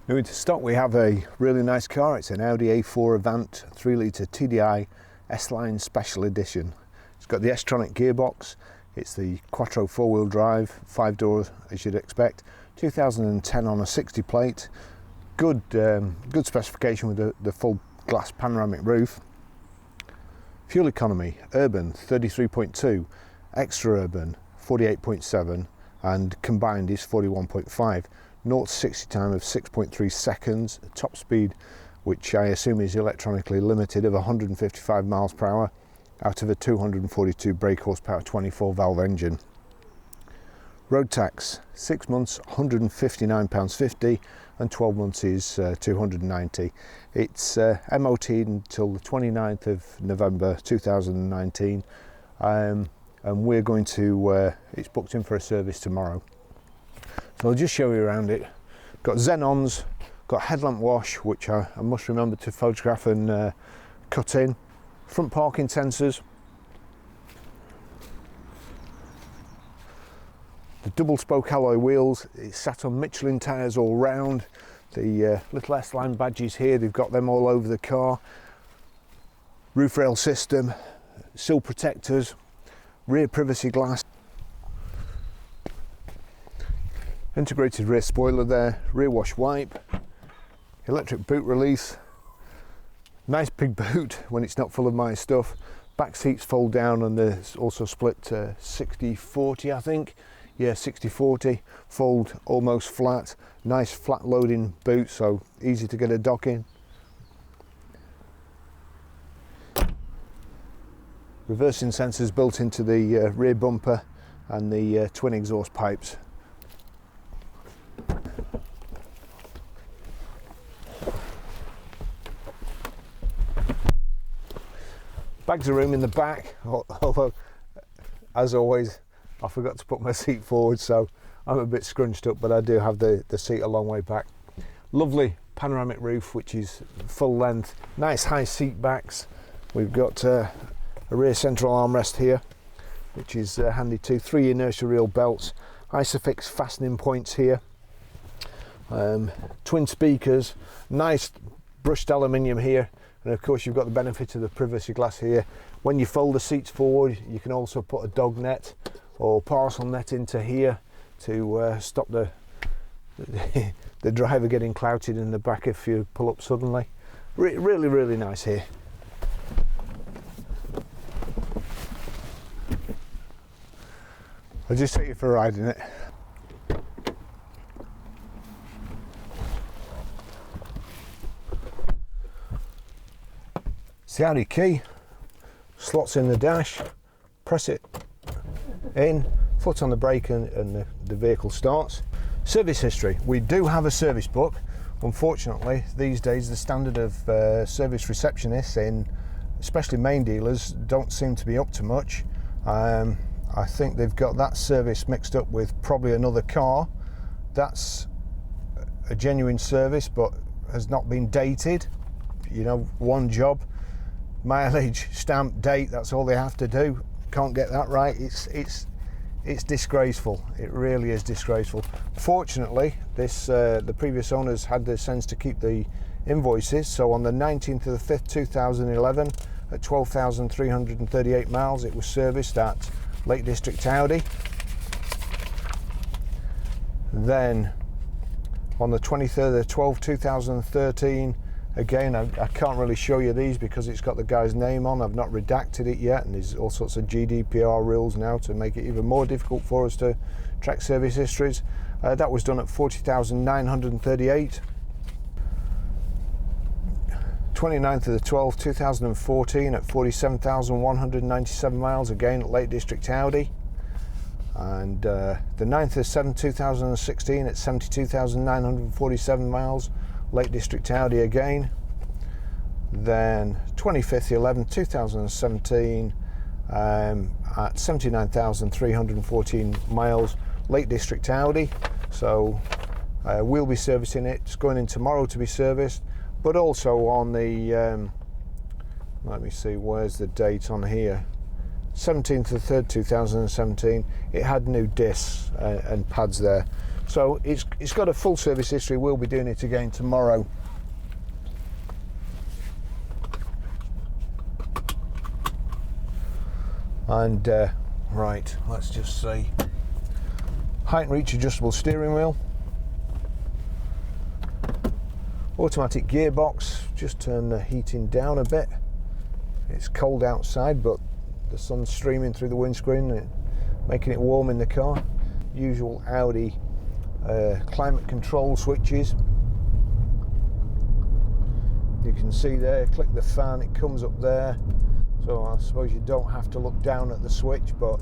New into stock we have a really nice car. It's an Audi A4 Avant 3 litre TDI S-Line Special Edition. It's got the S-Tronic gearbox. It's the Quattro 4-wheel drive, 5-door as you'd expect. 2010 on a 60 plate. Good specification with the full glass panoramic roof. Fuel economy, urban 33.2, extra urban 48.7, and combined is 41.5. 0 to 60 time of 6.3 seconds. Top speed, which I assume is electronically limited, of 155 miles per hour out of a 242 brake horsepower 24 valve engine. Road tax 6 months £159.50 and 12 months is £290. It's MOT until the 29th of November 2019, and we're going to it's booked in for a service tomorrow. So I'll just show you around it. Got xenons, got headlamp wash, which I must remember to photograph and cut in. Front parking sensors. The double spoke alloy wheels. It's sat on Michelin tyres all round. The little S-Line badges here, they've got them all over the car. Roof rail system, sill protectors, rear privacy glass. Integrated rear spoiler there, rear wash wipe, electric boot release, nice big boot when it's not full of my stuff. Back seats fold down and there's also split 60-40 I think. Yeah, 60-40, fold almost flat, nice flat loading boot, so easy to get a dock in. Reversing sensors built into the rear bumper and the twin exhaust pipes. Bags of room in the back, although as always I forgot to put my seat forward, so I'm a bit scrunched up, but I do have the seat a long way back. Lovely panoramic roof, which is full length. Nice high seat backs. We've got a rear central armrest here, which is handy too. 3 inertia reel belts, Isofix fastening points here. Twin speakers, nice brushed aluminium here, and of course you've got the benefit of the privacy glass here. When you fold the seats forward, you can also put a dog net or parcel net into here to stop the driver getting clouted in the back if you pull up suddenly. Really nice here. I'll just take you for a ride in it. It's the Audi key, slots in the dash, press it in, foot on the brake and the vehicle starts. Service history, we do have a service book. Unfortunately these days the standard of service receptionists in especially main dealers don't seem to be up to much. I think they've got that service mixed up with probably another car. That's a genuine service but has not been dated. You know, one job, mileage, stamp, date, that's all they have to do. Can't get that right. It's disgraceful. It really is disgraceful. Fortunately, the previous owners had the sense to keep the invoices, so on the 19th of the 5th 2011 at 12,338 miles it was serviced at Lake District Audi. Then on the 23rd of 12 2013, again, I can't really show you these because it's got the guy's name on. I've not redacted it yet, and there's all sorts of GDPR rules now to make it even more difficult for us to track service histories. That was done at 40,938. 29th of the 12th 2014 at 47,197 miles, again at Lake District Audi. And the 9th of the 7th 2016 at 72,947 miles, Lake District Audi again. Then 25th 11th 2017 at 79,314 miles, Lake District Audi. So we'll be servicing it. It's going in tomorrow to be serviced, but also on the let me see, where's the date on here, 17th of the 3rd 2017, it had new discs and pads there. So it's got a full service history. We'll be doing it again tomorrow. And right, let's just see. Height and reach adjustable steering wheel. Automatic gearbox. Just turn the heating down a bit. It's cold outside, but the sun's streaming through the windscreen and making it warm in the car. Usual Audi climate control switches. You can see there, click the fan, it comes up there. So I suppose you don't have to look down at the switch, but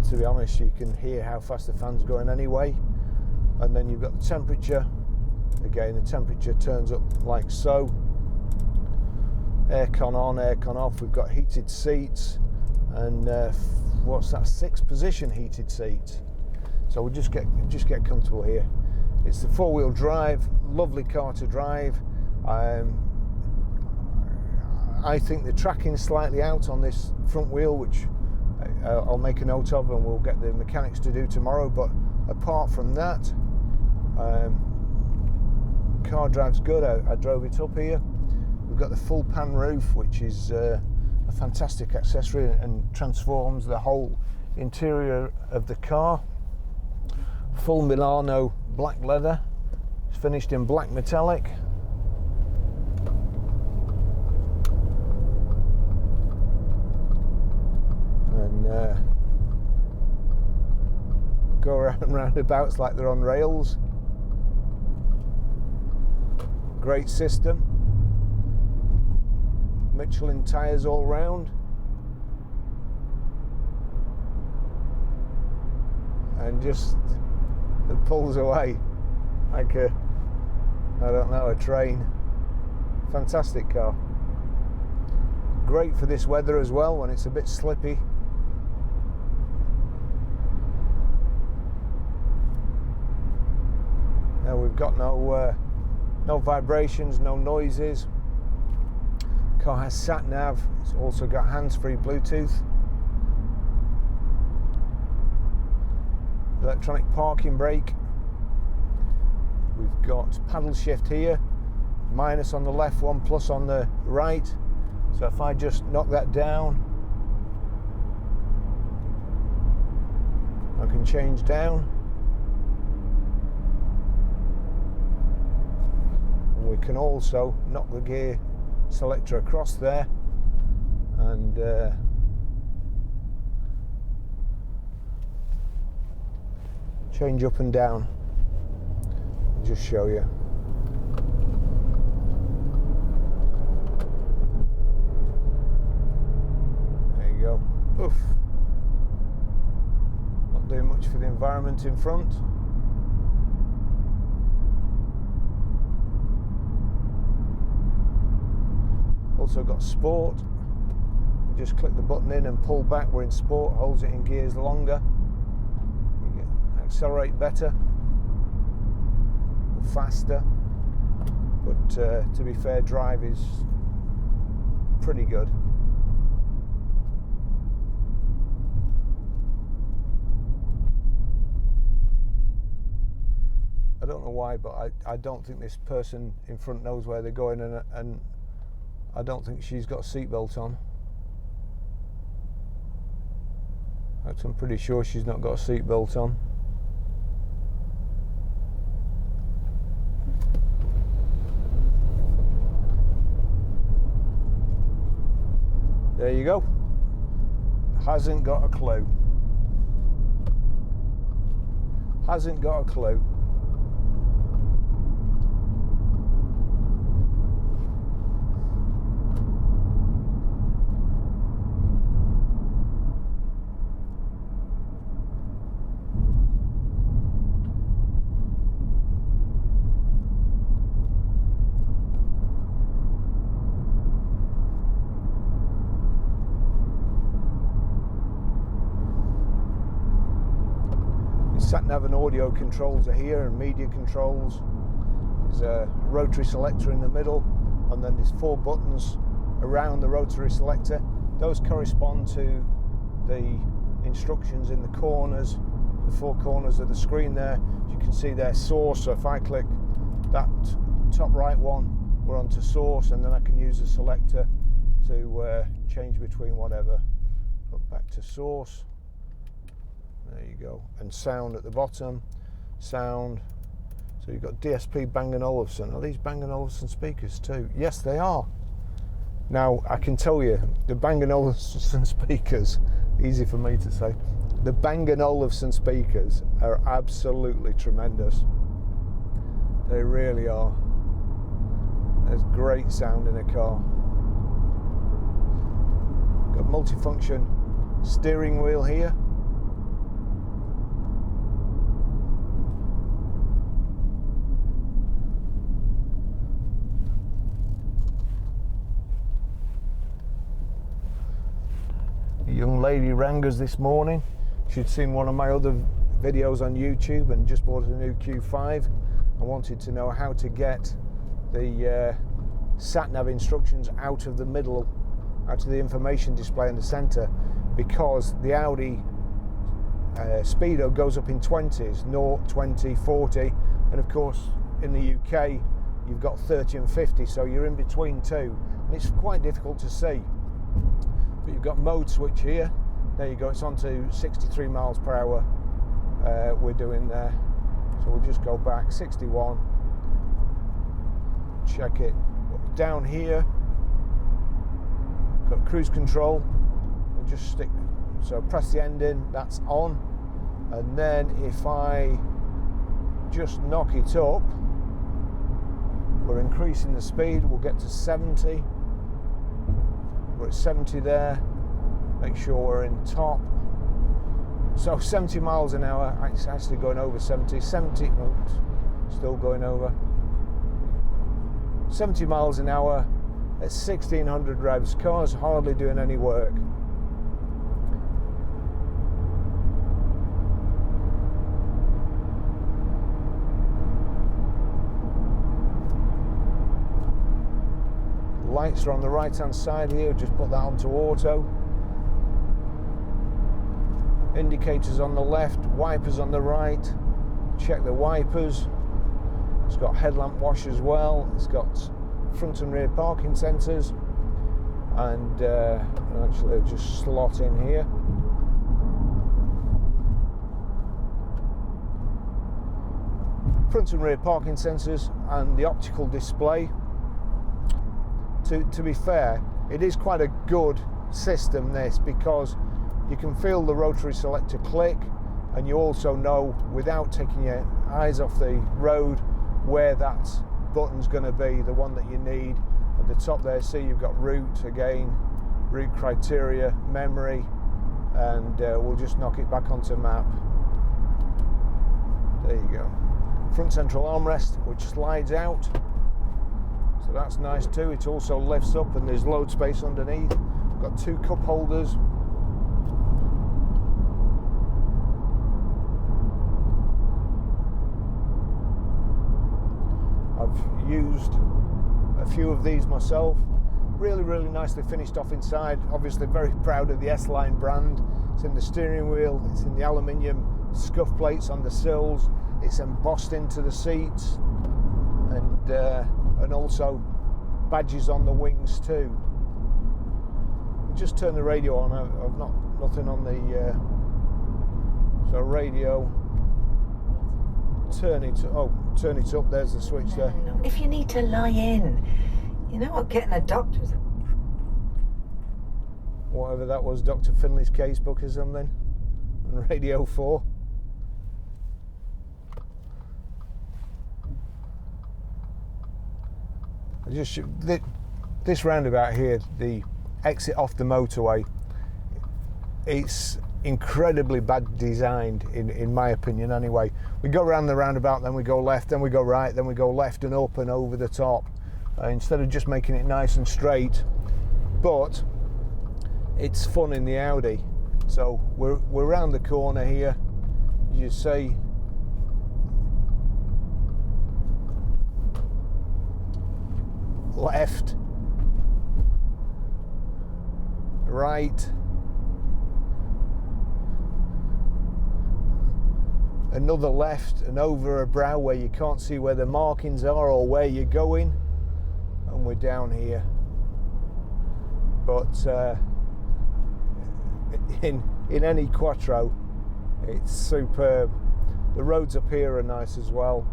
to be honest, you can hear how fast the fan's going anyway. And then you've got the temperature. Again, the temperature turns up like so. Aircon on, aircon off. We've got heated seats, and what's that? 6 position heated seats. So we'll just get comfortable here. It's the 4-wheel drive, lovely car to drive. I think the tracking's slightly out on this front wheel, which I'll make a note of, and we'll get the mechanics to do tomorrow. But apart from that, car drives good. I drove it up here. We've got the full pan roof, which is a fantastic accessory and transforms the whole interior of the car. Full Milano black leather. It's finished in black metallic. And go around roundabouts like they're on rails. Great system. Michelin tyres all round. And just it pulls away like a, I don't know, a train. Fantastic car. Great for this weather as well when it's a bit slippy. Now we've got no vibrations, no noises. Car has sat nav. It's also got hands-free Bluetooth. Electronic parking brake. We've got paddle shift here. Minus on the left, 1 plus on the right. So if I just knock that down, I can change down. And we can also knock the gear selector across there and change up and down. I'll just show you. There you go. Oof. Not doing much for the environment in front. Also got sport. Just click the button in and pull back. We're in sport. Holds it in gears longer. You can accelerate better or faster. But to be fair, drive is pretty good. I don't know why, but I don't think this person in front knows where they're going, and I don't think she's got a seatbelt on. I'm pretty sure she's not got a seatbelt on. There you go. Hasn't got a clue. Hasn't got a clue. Sat-nav and audio controls are here, and media controls. There's a rotary selector in the middle, and then there's 4 buttons around the rotary selector. Those correspond to the instructions in the corners the four corners of the screen there. As you can see there, source. So if I click that top right one, we're onto source, and then I can use the selector to change between whatever. Put back to source. There you go. And sound at the bottom. Sound. So you've got DSP Bang & Olufsen. Are these Bang & Olufsen speakers too? Yes, they are. Now, I can tell you, the Bang & Olufsen speakers, easy for me to say, the Bang & Olufsen speakers are absolutely tremendous. They really are. There's great sound in a car. Got multifunction steering wheel here. A young lady rang us this morning. She'd seen one of my other videos on YouTube and just bought a new Q5 and wanted to know how to get the sat-nav instructions out of the middle, out of the information display in the centre, because the Audi speedo goes up in 20s, 0, 20, 40, and of course in the UK you've got 30 and 50, so you're in between two, and it's quite difficult to see. But you've got mode switch here. There you go, it's on to 63 miles per hour we're doing there. So we'll just go back, 61, check it. Down here, got cruise control, and just stick, so press the ending, that's on. And then if I just knock it up, we're increasing the speed, we'll get to 70. We're at 70 there. Make sure we're in top. So 70 miles an hour, it's actually going over 70. 70, oops, still going over. 70 miles an hour at 1600 revs. Car's hardly doing any work. Lights are on the right hand side here, just put that onto auto. Indicators on the left, wipers on the right. Check the wipers. It's got headlamp wash as well. It's got front and rear parking sensors, and actually I'll just slot in here. Front and rear parking sensors and the optical display. To be fair, it is quite a good system, this, because you can feel the rotary selector click, and you also know, without taking your eyes off the road, where that button's going to be, the one that you need. At the top there, see you've got route again, route criteria, memory, and we'll just knock it back onto map. There you go. Front central armrest, which slides out. So that's nice too. It also lifts up and there's load space underneath. Got two cup holders. I've used a few of these myself. Really, really nicely finished off inside. Obviously very proud of the S-Line brand. It's in the steering wheel, it's in the aluminium scuff plates on the sills. It's embossed into the seats, and also badges on the wings too. Just turn the radio on. I've nothing on the so radio. Turn it up. There's the switch there. If you need to lie in, you know what getting a doctor's. Whatever that was, Dr. Finley's casebook or something. And Radio 4. This roundabout here, the exit off the motorway, it's incredibly bad designed in my opinion anyway. We go around the roundabout, then we go left, then we go right, then we go left and up and over the top, instead of just making it nice and straight. But it's fun in the Audi. So we're around the corner here, you see. Left, right, another left and over a brow where you can't see where the markings are or where you're going, and we're down here. But in any Quattro, it's superb. The roads up here are nice as well.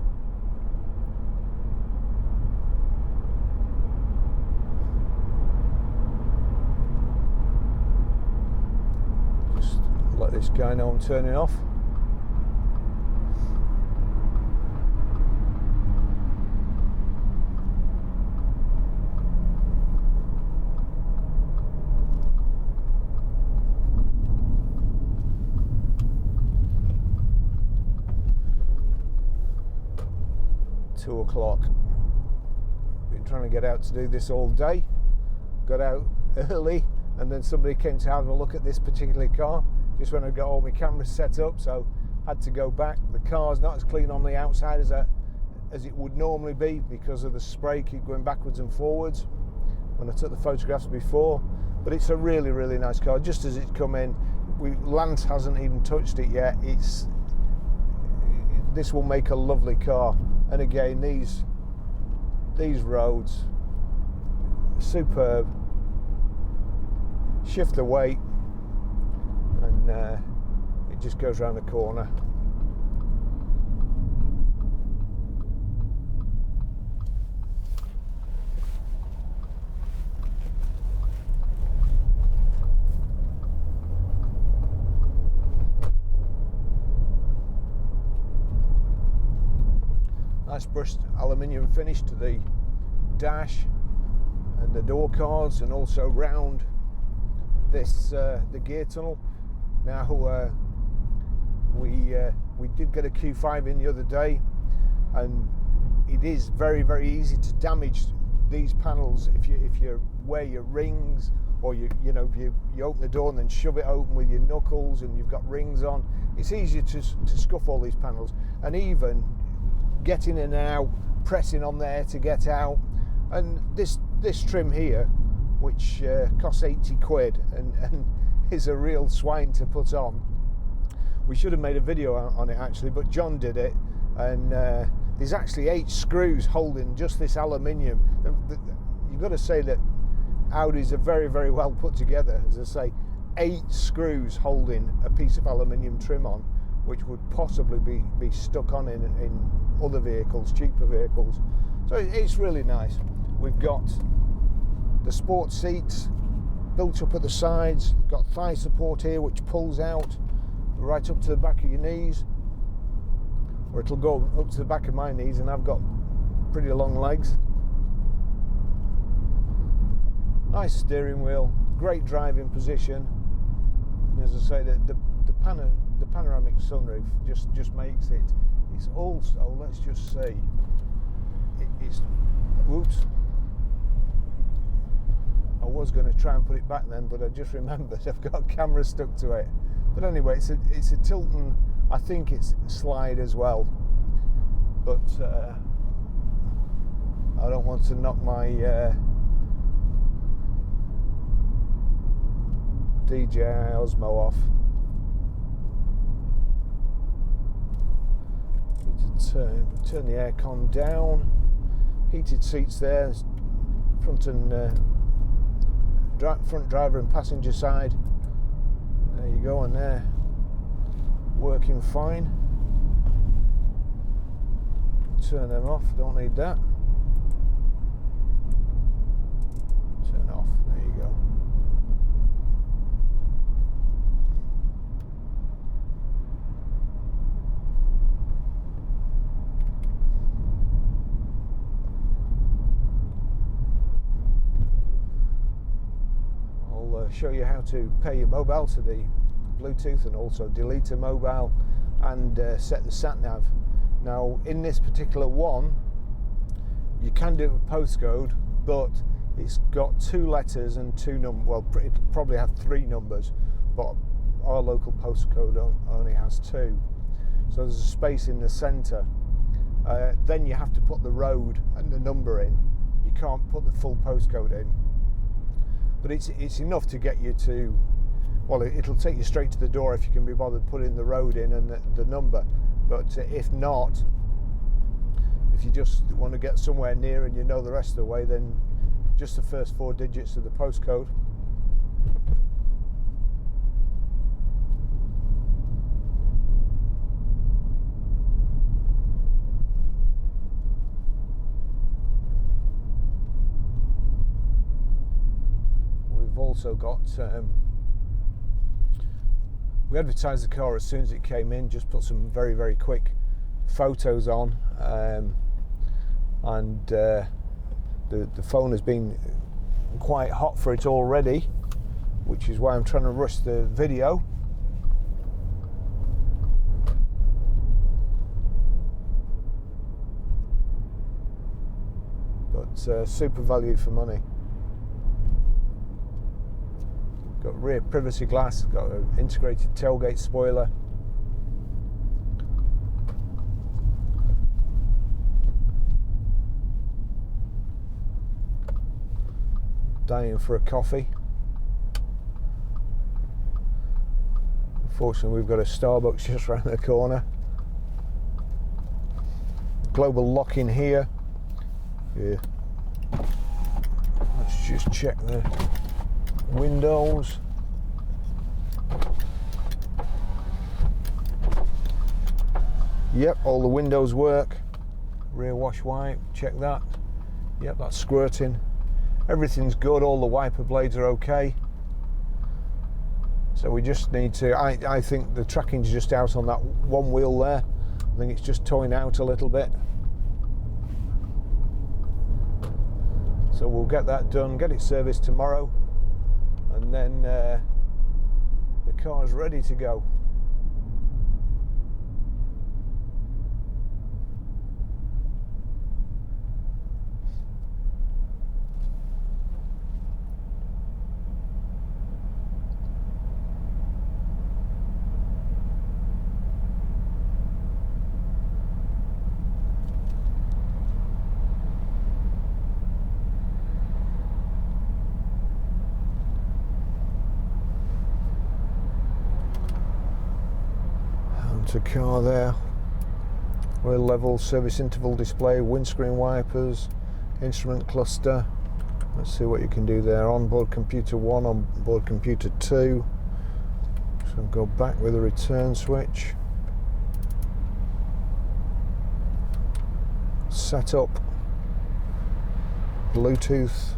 Just let this guy know I'm turning off. .2 Been trying to get out to do this all day. Got out early, and then somebody came to have a look at this particular car just when I got all my cameras set up, so had to go back. The car's not as clean on the outside as it would normally be because of the spray keep going backwards and forwards when I took the photographs before, but it's a really, really nice car. Just as it's come in, Lance hasn't even touched it yet. This will make a lovely car. And again, these roads, superb. Shift the weight, and it just goes around the corner. Nice brushed aluminium finish to the dash and the door cards, and also round this the gear tunnel. Now we did get a Q5 in the other day, and it is very, very easy to damage these panels if you wear your rings, or you open the door and then shove it open with your knuckles and you've got rings on. It's easier to scuff all these panels, and even getting in and out, pressing on there to get out. And this trim here, which costs 80 quid and is a real swine to put on. We should have made a video on it actually, but John did it, and there's actually 8 screws holding just this aluminium. You've got to say that Audis are very, very well put together. As I say, 8 screws holding a piece of aluminium trim on, which would possibly be stuck on in other vehicles, cheaper vehicles. So it's really nice. We've got the sport seats built up at the sides. We've got thigh support here, which pulls out right up to the back of your knees, or it'll go up to the back of my knees, and I've got pretty long legs. Nice steering wheel, great driving position. And as I say, the panoramic sunroof just makes it. It's also, let's just say, it's whoops. I was going to try and put it back then, but I just remembered I've got a camera stuck to it. But anyway, it's a Tilton. I think it's slide as well, but I don't want to knock my DJI Osmo off. Need to turn the aircon down. Heated seats there, front driver and passenger side. There you go, and there, working fine. Turn them off, don't need that. Turn off, there you go. Show you how to pair your mobile to the Bluetooth, and also delete a mobile and set the sat nav. Now in this particular one you can do it with postcode, but it's got 2 letters and 2 numbers. Well, it'll probably have 3 numbers, but our local postcode only has 2, so there's a space in the centre. Then you have to put the road and the number in. You can't put the full postcode in. But it's enough to get you to, well, it'll take you straight to the door if you can be bothered putting the road in and the number. But if not, if you just want to get somewhere near and you know the rest of the way, then just the first 4 digits of the postcode. We've also got we advertised the car as soon as it came in, just put some very quick photos on, and the phone has been quite hot for it already, which is why I'm trying to rush the video. But super value for money. Got rear privacy glass, got an integrated tailgate spoiler. Dying for a coffee. Unfortunately, we've got a Starbucks just around the corner. Global lock in here. Yeah. Let's just check the windows. Yep, all the windows work. Rear wash wipe, check that. Yep, that's squirting. Everything's good, all the wiper blades are okay. So we just need to, I think the tracking's just out on that one wheel there. I think it's just towing out a little bit. So we'll get that done, get it serviced tomorrow, and then the car's ready to go. A car there, wheel level, service interval display, windscreen wipers, instrument cluster. Let's see what you can do there. Onboard computer 1, onboard computer 2. So go back with a return switch. Set up Bluetooth.